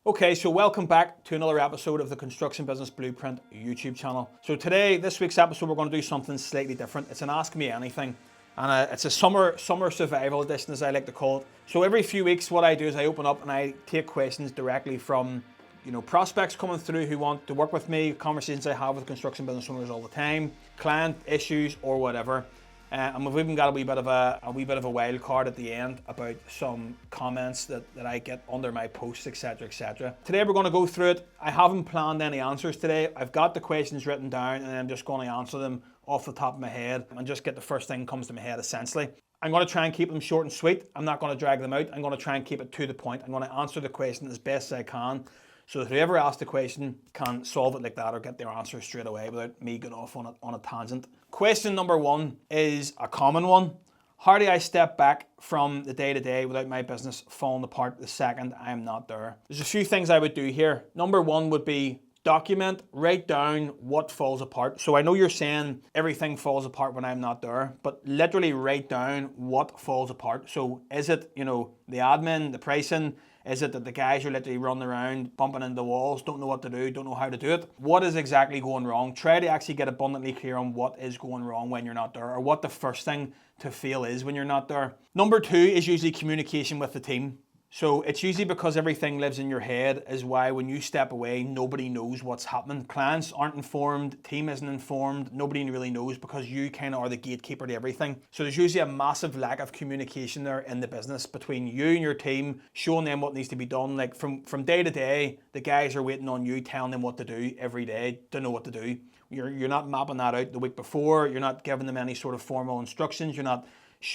Okay, so welcome back to another episode of the Construction Business Blueprint YouTube channel. So today, this week's episode, we're going to do something slightly different. It's an Ask Me Anything, and it's a summer survival edition, as I like to call it. So every few weeks, what I do is I open up and I take questions directly from prospects coming through who want to work with me, conversations I have with construction business owners all the time, client issues or whatever. And we've even got a wee bit of a wild card at the end about some comments that I get under my posts, etc, etc. Today we're going to go through it. I haven't planned any answers today. I've got the questions written down and I'm just going to answer them off the top of my head and just get the first thing that comes to my head essentially. I'm going to try and keep them short and sweet. I'm not going to drag them out. I'm going to try and keep it to the point. I'm going to answer the question as best as I can, so that whoever asks the question can solve it like that or get their answer straight away without me going off on a tangent. Question number one is a common one. How do I step back from the day-to-day without my business falling apart the second I'm not there? There's a few things I would do here. Number one would be document, write down what falls apart. So I know you're saying everything falls apart when I'm not there, but literally write down what falls apart. So is it, the admin, the pricing? Is it that the guys are literally running around, bumping into walls, don't know what to do, don't know how to do it? What is exactly going wrong? Try to actually get abundantly clear on what is going wrong when you're not there, or what the first thing to feel is when you're not there. Number two is usually communication with the team. So it's usually because everything lives in your head is why when you step away, nobody knows what's happening. Clients aren't informed, team isn't informed, nobody really knows because you kind of are the gatekeeper to everything. So there's usually a massive lack of communication there in the business between you and your team, showing them what needs to be done. Like from day to day, the guys are waiting on you, telling them what to do every day to know what to do. You're not mapping that out the week before, you're not giving them any sort of formal instructions, you're not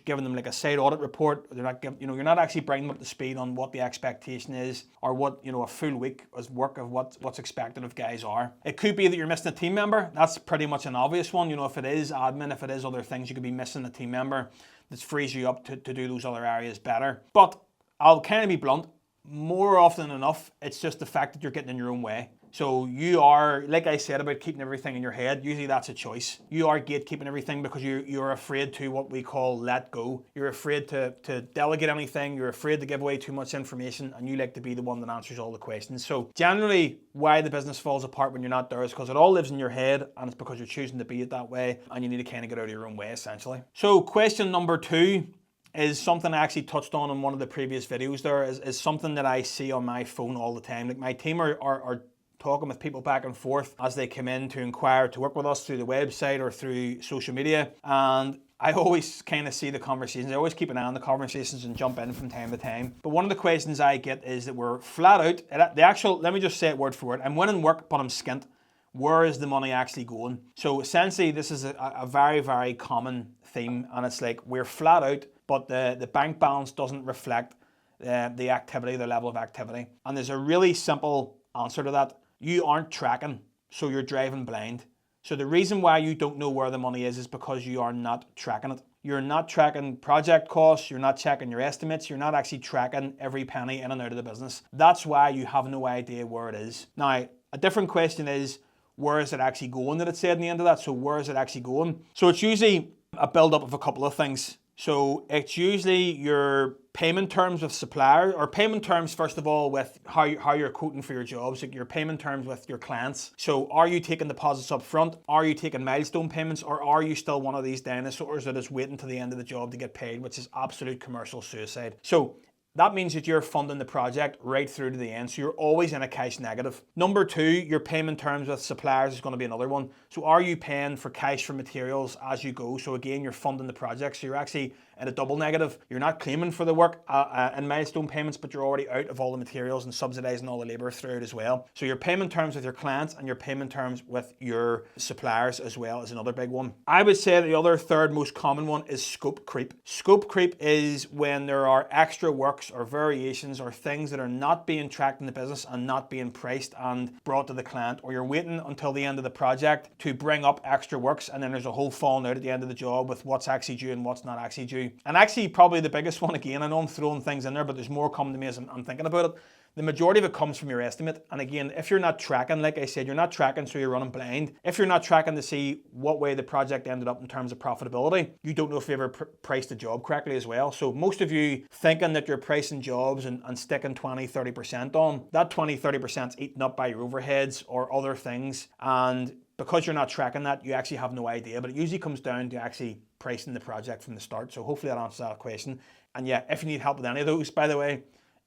giving them like a site audit report. They're not you're not actually bringing them up to speed on what the expectation is or what a full week of work of what's expected of guys are. It could be that you're missing a team member. That's pretty much an obvious one. If it is admin, if it is other things, you could be missing a team member that frees you up to do those other areas better. But I'll kind of be blunt. More often than enough, it's just the fact that you're getting in your own way. So you are, like I said about keeping everything in your head, usually that's a choice. You are gatekeeping everything because you're afraid to what we call let go. You're afraid to delegate anything. You're afraid to give away too much information, and you like to be the one that answers all the questions. So generally, why the business falls apart when you're not there is because it all lives in your head, and it's because you're choosing to be it that way, and you need to kind of get out of your own way, essentially. So question number two is something I actually touched on in one of the previous videos there, is something that I see on my phone all the time. Like my team are talking with people back and forth as they come in to inquire to work with us through the website or through social media, and I always kind of see the conversations. I always keep an eye on the conversations and jump in from time to time. But one of the questions I get is that we're flat out, let me just say it word for word, I'm winning work but I'm skint. Where is the money actually going? So essentially this is a very, very common theme, and it's like we're flat out but the bank balance doesn't reflect the activity, the level of activity. And there's a really simple answer to that. You aren't tracking, so you're driving blind. So the reason why you don't know where the money is because you are not tracking it. You're not tracking project costs, you're not checking your estimates, you're not actually tracking every penny in and out of the business. That's why you have no idea where it is. Now, a different question is, where is it actually going that it said in the end of that? So where is it actually going? So it's usually a build-up of a couple of things. So it's usually your payment terms with suppliers, or payment terms first of all with how you're quoting for your jobs, like your payment terms with your clients. So are you taking deposits up front? Are you taking milestone payments? Or are you still one of these dinosaurs that is waiting to the end of the job to get paid, which is absolute commercial suicide? So that means that you're funding the project right through to the end, so you're always in a cash negative. Number two, your payment terms with suppliers is going to be another one. So are you paying for cash for materials as you go? So again, you're funding the project, so you're actually in a double negative. You're not claiming for the work and milestone payments, but you're already out of all the materials and subsidizing all the labor through it as well. So your payment terms with your clients and your payment terms with your suppliers as well is another big one. I would say the other third most common one is scope creep. Scope creep is when there are extra works or variations or things that are not being tracked in the business and not being priced and brought to the client, or you're waiting until the end of the project to bring up extra works, and then there's a whole falling out at the end of the job with what's actually due and what's not actually due. And actually probably the biggest one, again, I know I'm throwing things in there, but there's more coming to me as I'm thinking about it. the majority of it comes from your estimate. And again, if you're not tracking, like I said, you're not tracking, so you're running blind. If you're not tracking to see what way the project ended up in terms of profitability, you don't know if you ever priced a job correctly as well. So most of you thinking that you're pricing jobs and sticking 20-30% on, that 20-30% is eaten up by your overheads or other things. And because you're not tracking that, you actually have no idea. But it usually comes down to actually pricing the project from the start. So hopefully that answers that question. And yeah, if you need help with any of those, by the way,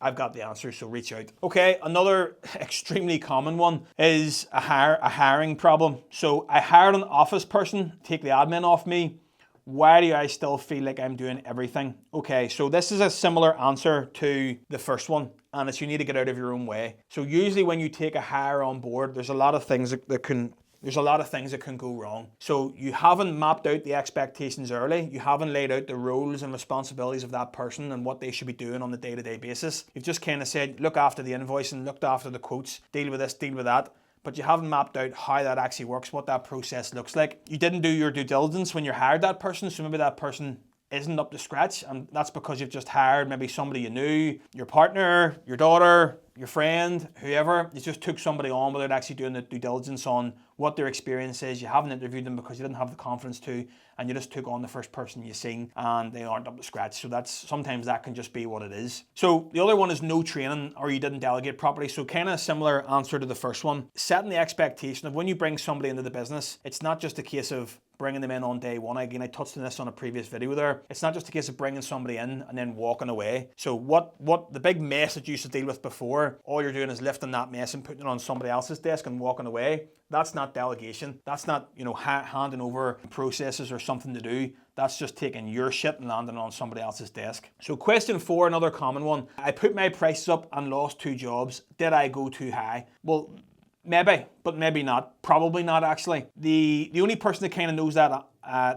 I've got the answer, so reach out. Okay, another extremely common one is a hiring problem. So I hired an office person, take the admin off me. Why do I still feel like I'm doing everything? Okay, so this is a similar answer to the first one, and it's you need to get out of your own way. So usually when you take a hire on board, there's a lot of things that can go wrong. So you haven't mapped out the expectations early. You haven't laid out the roles and responsibilities of that person and what they should be doing on a day-to-day basis. You've just kind of said, look after the invoicing, look after the quotes, deal with this, deal with that. But you haven't mapped out how that actually works, what that process looks like. You didn't do your due diligence when you hired that person, so maybe that person isn't up to scratch, and that's because you've just hired maybe somebody you knew, your partner, your daughter, your friend, whoever. You just took somebody on without actually doing the due diligence on what their experience is. You haven't interviewed them because you didn't have the confidence to, and you just took on the first person you seen and they aren't up to scratch. So sometimes that can just be what it is. So the other one is no training, or you didn't delegate properly. So kind of similar answer to the first one. Setting the expectation of when you bring somebody into the business, it's not just a case of bringing them in on day one. Again, I touched on this on a previous video there. It's not just a case of bringing somebody in and then walking away. So what the big mess that you used to deal with before, all you're doing is lifting that mess and putting it on somebody else's desk and walking away. That's not delegation. That's not, handing over processes or something to do. That's just taking your shit and landing on somebody else's desk. So question 4, another common one. I put my prices up and lost 2 jobs. Did I go too high? Well, maybe, but maybe not. Probably not, actually. The only person that kind of knows that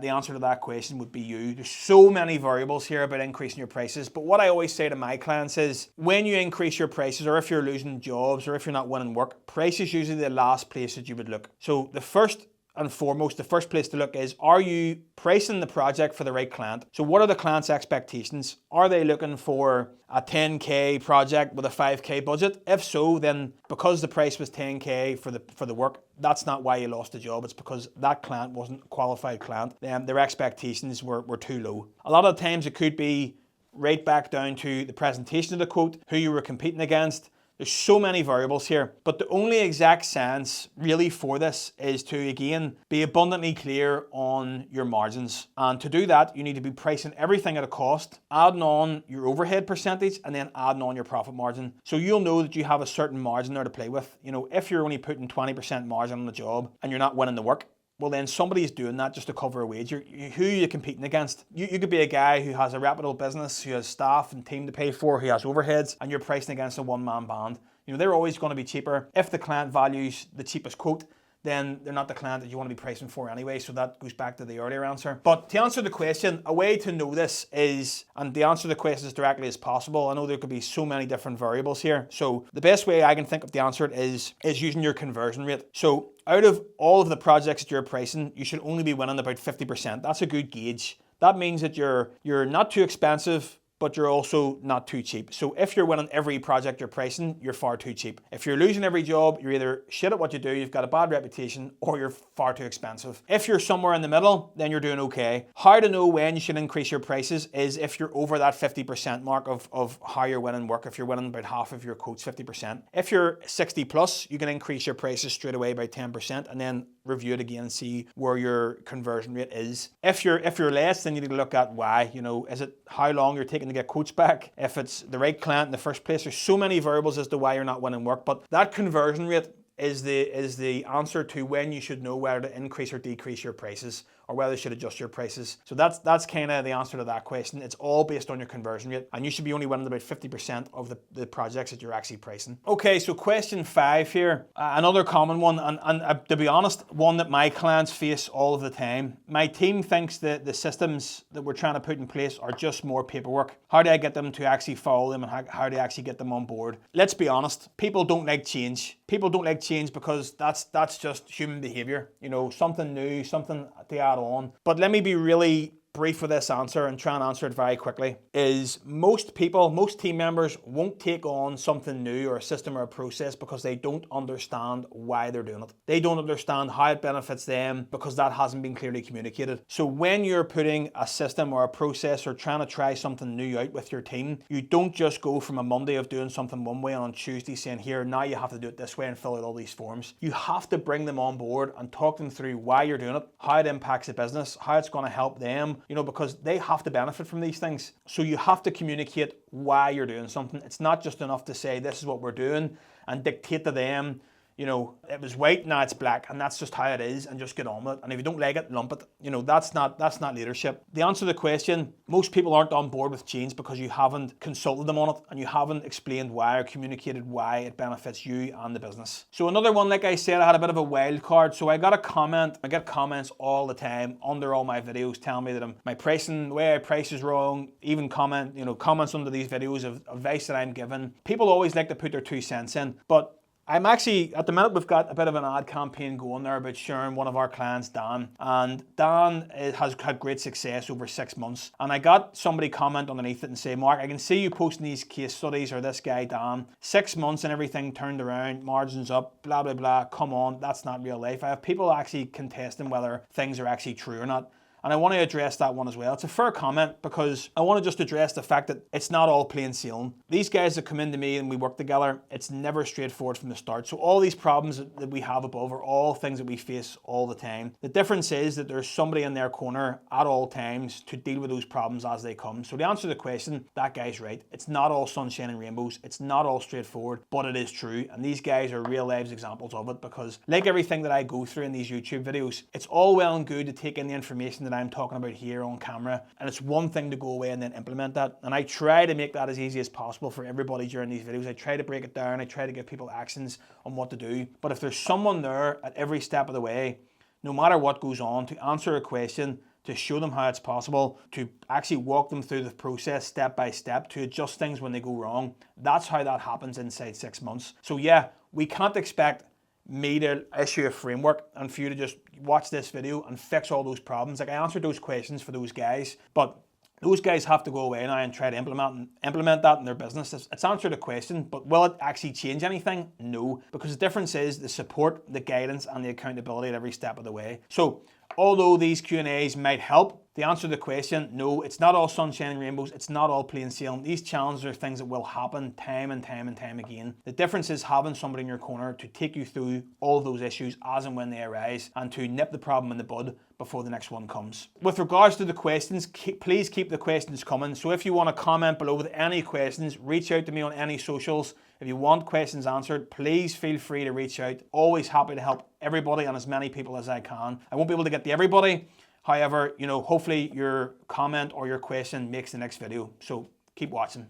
the answer to that question would be you. There's so many variables here about increasing your prices, but what I always say to my clients is when you increase your prices, or if you're losing jobs, or if you're not winning work, price is usually the last place that you would look. So the first and foremost, the first place to look is, are you pricing the project for the right client? So what are the client's expectations? Are they looking for a 10K project with a 5K budget? If so, then because the price was 10K for the work, that's not why you lost the job. It's because that client wasn't a qualified client. Their expectations were too low. A lot of times it could be right back down to the presentation of the quote, who you were competing against. There's so many variables here, but the only exact science really for this is to, again, be abundantly clear on your margins. And to do that, you need to be pricing everything at a cost, adding on your overhead percentage, and then adding on your profit margin. So you'll know that you have a certain margin there to play with. If you're only putting 20% margin on the job and you're not winning the work, well then somebody's doing that just to cover a wage. Who are you competing against? You could be a guy who has a reputable business, who has staff and team to pay for, who has overheads, and you're pricing against a one-man band. They're always going to be cheaper. If the client values the cheapest quote, then they're not the client that you want to be pricing for anyway. So that goes back to the earlier answer. But to answer the question, a way to know this is, and to answer the question as directly as possible, I know there could be so many different variables here. So the best way I can think of to answer it is using your conversion rate. So out of all of the projects that you're pricing, you should only be winning about 50%. That's a good gauge. That means that you're not too expensive, but you're also not too cheap. So if you're winning every project you're pricing, you're far too cheap. If you're losing every job, you're either shit at what you do, you've got a bad reputation, or you're far too expensive. If you're somewhere in the middle, then you're doing okay. How to know when you should increase your prices is if you're over that 50% mark of how you're winning work. If you're winning about half of your quotes, 50%. If you're 60 plus, you can increase your prices straight away by 10% and then review it again and see where your conversion rate is. If you're less, then you need to look at why. Is it how long you're taking to get quotes back? If it's the right client in the first place, there's so many variables as to why you're not winning work. But that conversion rate is the answer to when you should know whether to increase or decrease your prices, or whether you should adjust your prices. So that's kind of the answer to that question. It's all based on your conversion rate, and you should be only winning about 50% of the projects that you're actually pricing. Okay, so question 5 here, another common one, and to be honest, one that my clients face all of the time. My team thinks that the systems that we're trying to put in place are just more paperwork. How do I get them to actually follow them, and how do I actually get them on board? Let's be honest, people don't like change. People don't like change because that's just human behavior. Something new, something to add on. But let me be really brief with this answer and try and answer it very quickly, is most team members won't take on something new or a system or a process because they don't understand why they're doing it. They don't understand how it benefits them because that hasn't been clearly communicated. So when you're putting a system or a process or trying to try something new out with your team, you don't just go from a Monday of doing something one way and on Tuesday saying, here, now you have to do it this way and fill out all these forms. You have to bring them on board and talk them through why you're doing it, how it impacts the business, how it's going to help them, because they have to benefit from these things. So you have to communicate why you're doing something. It's not just enough to say this is what we're doing and dictate to them, it was white, now it's black, and that's just how it is, and just get on with it. And if you don't like it, lump it. That's not leadership. The answer to the question, most people aren't on board with change because you haven't consulted them on it and you haven't explained why or communicated why it benefits you and the business. So another one, like I said, I had a bit of a wild card. So I got a comment. I get comments all the time under all my videos telling me that my pricing, the way I price is wrong. Even comments under these videos of advice that I'm giving. People always like to put their 2 cents in, but I'm actually, at the minute, we've got a bit of an ad campaign going there about sharing one of our clients, Dan. And Dan has had great success over 6 months. And I got somebody comment underneath it and say, Mark, I can see you posting these case studies, or this guy, Dan, 6 months and everything turned around, margins up, blah, blah, blah. Come on, that's not real life. I have people actually contesting whether things are actually true or not. And I want to address that one as well. It's a fair comment because I want to just address the fact that it's not all plain sailing. These guys that come into me and we work together, it's never straightforward from the start. So all these problems that we have above are all things that we face all the time. The difference is that there's somebody in their corner at all times to deal with those problems as they come. So the answer to the question, that guy's right. It's not all sunshine and rainbows. It's not all straightforward, but it is true. And these guys are real lives examples of it because like everything that I go through in these YouTube videos, it's all well and good to take in the information that I'm talking about here on camera, and it's one thing to go away and then implement that, and I try to make that as easy as possible for everybody during these videos. I try to break it down, I try to give people actions on what to do, but if there's someone there at every step of the way, no matter what goes on, to answer a question, to show them how it's possible, to actually walk them through the process step by step, to adjust things when they go wrong, that's how that happens inside 6 months. So yeah, we can't expect me to issue a framework and for you to just watch this video and fix all those problems. Like, I answered those questions for those guys, but those guys have to go away now and try to implement that in their business. It's answered a question, but will it actually change anything? No, because the difference is the support, the guidance, and the accountability at every step of the way. So although these Q&As might help, the answer to the question, no, it's not all sunshine and rainbows. It's not all plain sailing. These challenges are things that will happen time and time and time again. The difference is having somebody in your corner to take you through all those issues as and when they arise and to nip the problem in the bud before the next one comes. With regards to the questions, please keep the questions coming. So if you want to comment below with any questions, reach out to me on any socials. If you want questions answered, please feel free to reach out. Always happy to help everybody and as many people as I can. I won't be able to get to everybody. However, hopefully your comment or your question makes the next video. So keep watching.